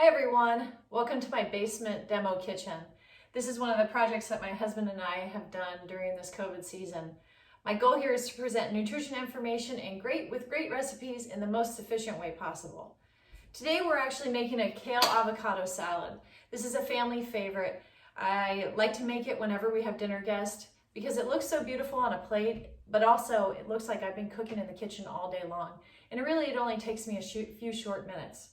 Hi everyone, welcome to my basement demo kitchen. This is one of the projects that my husband and I have done during this COVID season. My goal here is to present nutrition information and with great recipes in the most efficient way possible. Today we're actually making a kale avocado salad. This is a family favorite. I like to make it whenever we have dinner guests because it looks so beautiful on a plate, but also it looks like I've been cooking in the kitchen all day long. And it only takes me a few short minutes.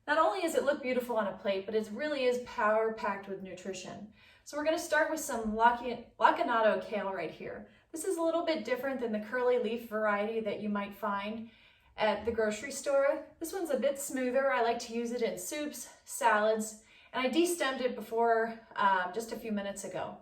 Not only does it look beautiful on a plate, but it really is power-packed with nutrition. So we're going to start with some lacinato kale right here. This is a little bit different than the curly leaf variety that you might find at the grocery store. This one's a bit smoother. I like to use it in soups, salads, and I de-stemmed it before just a few minutes ago.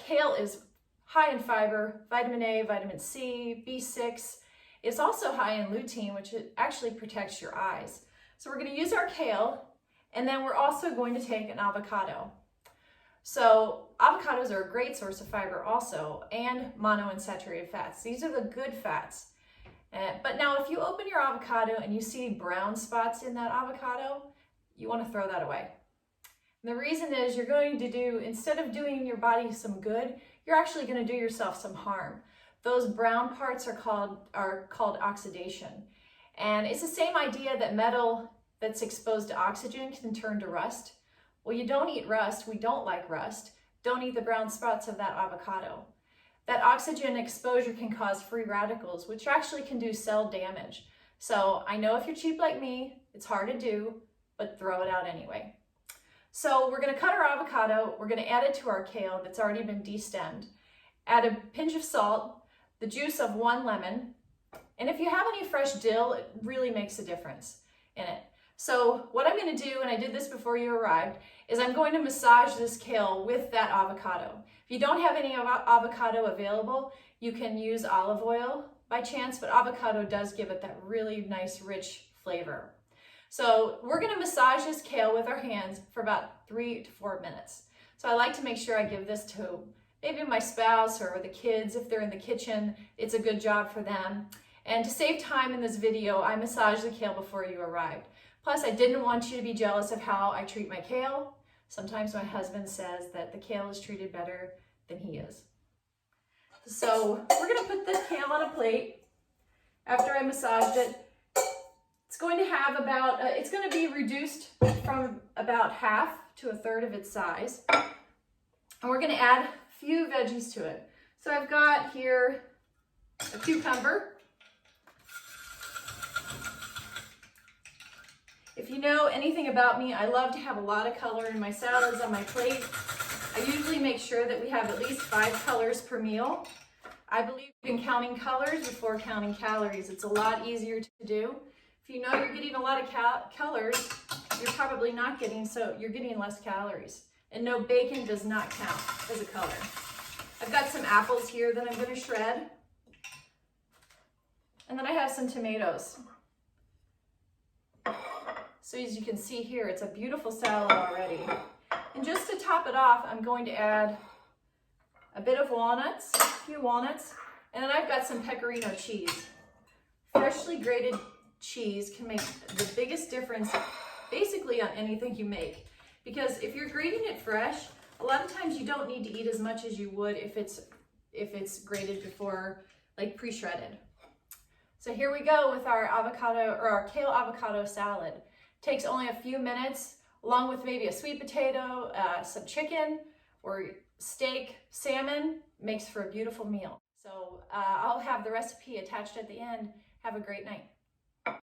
Kale is high in fiber, vitamin A, vitamin C, B6. It's also high in lutein, which actually protects your eyes. So we're going to use our kale, and then we're also going to take an avocado. So avocados are a great source of fiber also, and monounsaturated fats. These are the good fats. But now if you open your avocado and you see brown spots in that avocado, you want to throw that away. And the reason is you're going to instead of doing your body some good, you're actually going to do yourself some harm. Those brown parts are called oxidation. And it's the same idea that metal that's exposed to oxygen can turn to rust. Well, you don't eat rust. We don't like rust. Don't eat the brown spots of that avocado. That oxygen exposure can cause free radicals, which actually can do cell damage. So I know if you're cheap like me, it's hard to do, but throw it out anyway. So we're going to cut our avocado. We're going to add it to our kale that's already been de-stemmed. Add a pinch of salt, the juice of 1 lemon, and if you have any fresh dill, it really makes a difference in it. So what I'm going to do, and I did this before you arrived, is I'm going to massage this kale with that avocado. If you don't have any avocado available, you can use olive oil by chance, but avocado does give it that really nice, rich flavor. So we're going to massage this kale with our hands for about 3 to 4 minutes. So I like to make sure I give this to maybe my spouse or the kids. If they're in the kitchen, it's a good job for them. And to save time in this video, I massaged the kale before you arrived. Plus, I didn't want you to be jealous of how I treat my kale. Sometimes my husband says that the kale is treated better than he is. So we're going to put the kale on a plate after I massaged it. It's going to have it's going to be reduced from about half to a third of its size. And we're going to add a few veggies to it. So I've got here a cucumber. If you know anything about me, I love to have a lot of color in my salads on my plate. I usually make sure that we have at least 5 colors per meal. I believe in counting colors before counting calories. It's a lot easier to do. If you know you're getting a lot of colors, you're probably not getting, you're getting less calories. And no, bacon does not count as a color. I've got some apples here that I'm going to shred. And then I have some tomatoes. So as you can see here, it's a beautiful salad already. And just to top it off, I'm going to add a bit of walnuts, a few walnuts, and then I've got some pecorino cheese. Freshly grated cheese can make the biggest difference basically on anything you make. Because if you're grating it fresh, a lot of times you don't need to eat as much as you would if it's grated before, like pre-shredded. So here we go with our our kale avocado salad. Takes only a few minutes, along with maybe a sweet potato, some chicken or steak, salmon, makes for a beautiful meal. So I'll have the recipe attached at the end. Have a great night.